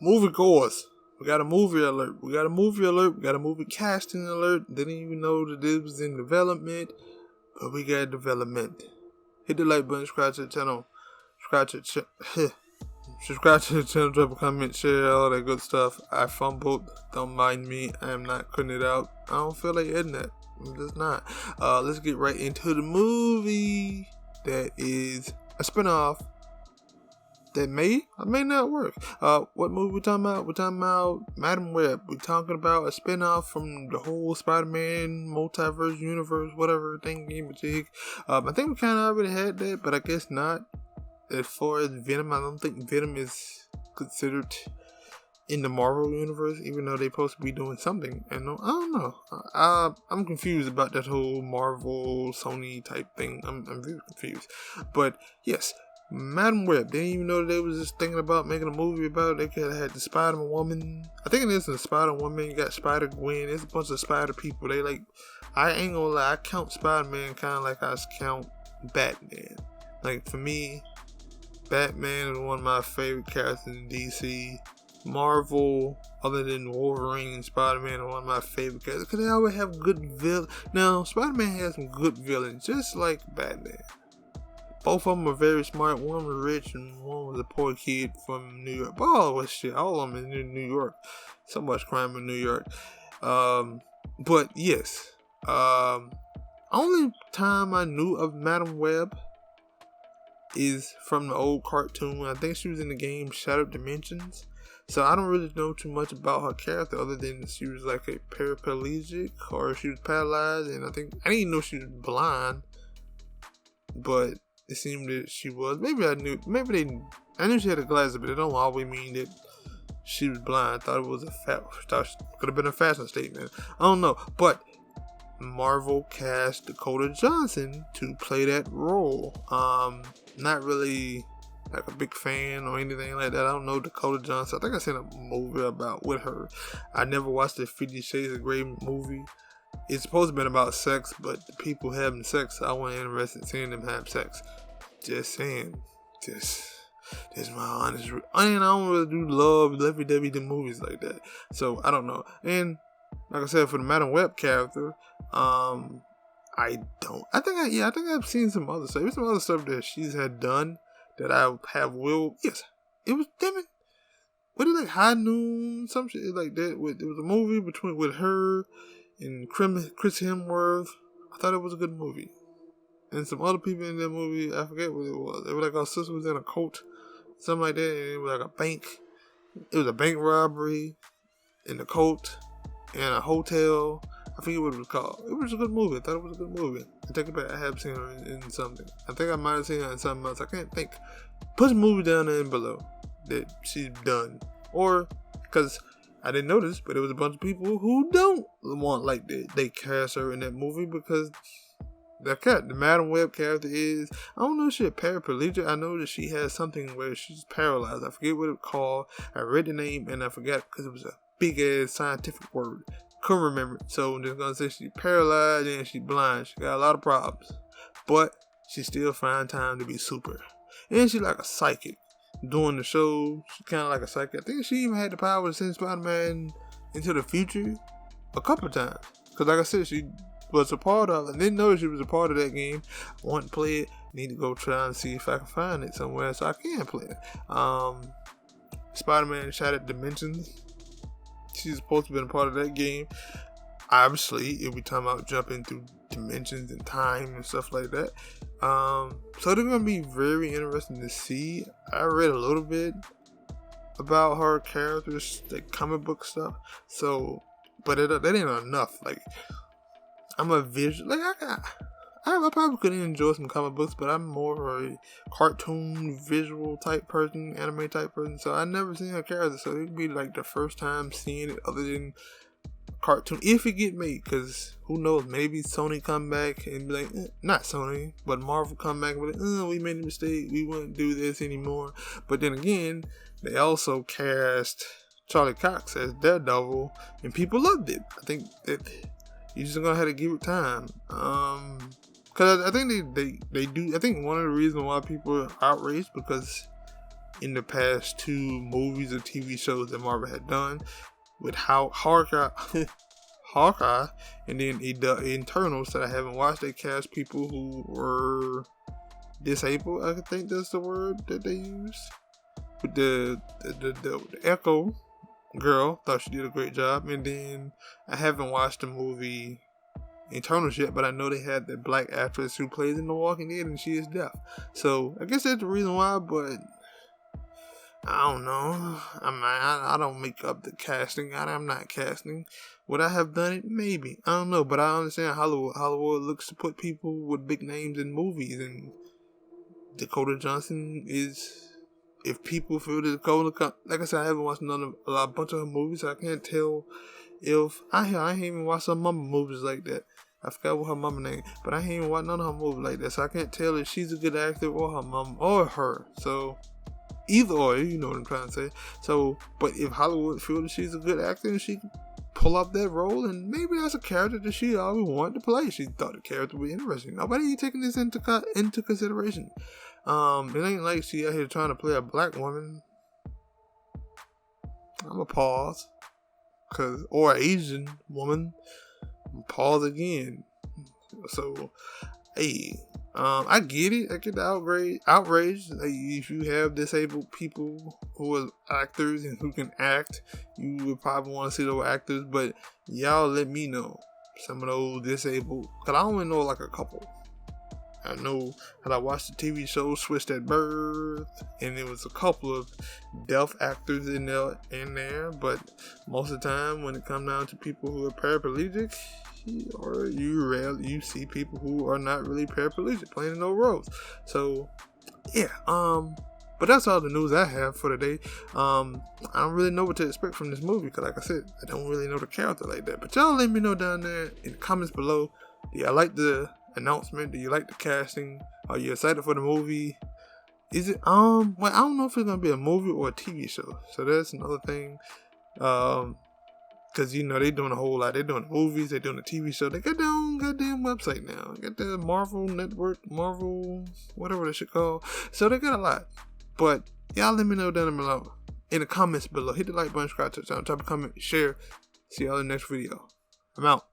movie goers. We got a movie alert. We got a movie casting alert. Didn't even know that this was in development, but we got development. Hit the like button, subscribe to the channel. Subscribe to the channel, drop a comment, share, all that good stuff. I fumbled. Don't mind me. I am not cutting it out. I don't feel like editing that. I'm just not. Let's get right into the movie that is a spinoff that may or may not work. What movie we talking about? We're talking about Madam Web. We're talking about a spinoff from the whole Spider-Man multiverse universe, whatever thing. I think we kind of already had that, but I guess not. As far as Venom, I don't think Venom is considered in the Marvel universe, even though they're supposed to be doing something. And I don't know. I'm confused about that whole Marvel Sony type thing. I'm very confused. But yes, Madam Web. Didn't even know they was just thinking about making a movie about it. They could have had the Spider-Woman. I think it is the Spider-Woman. You got Spider-Gwen. There's a bunch of Spider people. They like, I ain't gonna lie, I count Spider-Man kind of like I count Batman. Like for me, Batman is one of my favorite characters in DC. Marvel, other than Wolverine and Spider-Man, are one of my favorite characters because they always have good villains. Now, Spider-Man has some good villains, just like Batman. Both of them are very smart. One was rich and one was a poor kid from New York. But all of them in New York. So much crime in New York. But yes, only time I knew of Madam Web is from the old cartoon. I think she was in the game Shattered Dimensions. So I don't really know too much about her character other than she was like a paraplegic or she was paralyzed, and I didn't even know she was blind, but it seemed that she was. I knew she had a glasses, but it don't always mean that she was blind. I thought it was could have been a fashion statement. I don't know, but Marvel cast Dakota Johnson to play that role. Not really like a big fan or anything like that. I don't know Dakota Johnson. I think I seen a movie with her. I never watched the 50 Shades of Grey movie. It's supposed to be about sex, but the people having sex, I wasn't interested in seeing them have sex. Just saying. This is my honest. I don't really do love lovey-dovey movies like that. So I don't know. And like I said, for the Madam Web character, I think I've seen some other stuff. There's some other stuff that she's had done that I have yes, it was what is it, like High Noon, some shit like that. It was a movie with her and Chris Hemsworth. I thought it was a good movie. And some other people in that movie, I forget what it was. They were like our sister was in a cult, something like that, and it was like a bank. It was a bank robbery in a cult and a hotel. I forget what it was called. It was a good movie. I thought it was a good movie. I take it back. I have seen her in something. I think I might have seen her in something else. I can't think. Put some movie down there below that she's done. Or, because I didn't notice, but there was a bunch of people who don't want like that. They cast her in that movie because the Madam Web character is, I don't know if she's a paraplegic. I know that she has something where she's paralyzed. I forget what it's called. I read the name and I forgot because it was a big ass scientific word. Couldn't remember it. So I'm just gonna say she's paralyzed and she's blind. She got a lot of problems, but she still find time to be super. And she's like a psychic. Doing the show, she's kind of like a psychic. I think she even had the power to send Spider-Man into the future a couple of times. Because like I said, she was a part of it. I didn't know she was a part of that game. I want to play it. Need to go try and see if I can find it somewhere so I can play it. Spider-Man Shattered Dimensions. She's supposed to be a part of that game. Obviously, if we talking about jumping through dimensions and time and stuff like that. So they're gonna be very interesting to see. I read a little bit about her characters, like comic book stuff. So, but that ain't enough. Like, I'm a visual. Like I probably could enjoy some comic books, but I'm more of a cartoon, visual type person, anime type person. So I never seen her character. So it'd be like the first time seeing it, other than cartoon, if it get made. Because who knows? Maybe Sony come back and be like, not Sony, but Marvel come back and be like, we made a mistake. We won't do this anymore. But then again, they also cast Charlie Cox as Daredevil, and people loved it. I think that you just gonna have to give it time. Because I think they do. I think one of the reasons why people are outraged because in the past 2 movies or TV shows that Marvel had done with how Hawkeye, and then the Internals that I haven't watched. They cast people who were disabled. I think that's the word that they used. With the Echo girl, thought she did a great job. And then I haven't watched the movie Internals yet, but I know they had the black actress who plays in The Walking Dead, and she is deaf. So I guess that's the reason why. But I don't know. I don't make up the casting. I'm not casting. Would I have done it? Maybe. I don't know. But I understand Hollywood looks to put people with big names in movies, and Dakota Johnson is. If people feel that Dakota, like I said, I haven't watched a bunch of her movies, so I can't tell if I ain't even watched some mama movies like that. I forgot what her mama name, but I ain't even watched none of her movies like that, so I can't tell if she's a good actor or her mom or her. So either or, you know what I'm trying to say. So, but if Hollywood feels that she's a good actor and she can pull up that role, and maybe that's a character that she always wanted to play. She thought the character would be interesting. Nobody ain't taking this into consideration. It ain't like she out here trying to play a black woman. I'm a pause. Or an Asian woman. Pause again. So, hey, I get it. I get the outrage. Like, if you have disabled people who are actors and who can act, you would probably want to see those actors. But y'all let me know some of those disabled. Because I only know like a couple. I know that I watched the TV show Switched at Birth, and there was a couple of deaf actors in there, but most of the time when it comes down to people who are paraplegic, or you see people who are not really paraplegic playing in those roles. So yeah, but that's all the news I have for today. I don't really know what to expect from this movie, because like I said, I don't really know the character like that. But y'all let me know down there in the comments below. Do y'all like the announcement? Do you like the casting? Are you excited for the movie? Is it well, I don't know if it's gonna be a movie or a TV show, so that's another thing. Because they doing a whole lot. They're doing movies, they're doing a TV show. They got their own goddamn website now. They got the Marvel Network, whatever that shit called. So they got a lot. But y'all let me know down below in the comments below. Hit the like button, subscribe to the channel, drop a comment, share. See y'all in the next video. I'm out.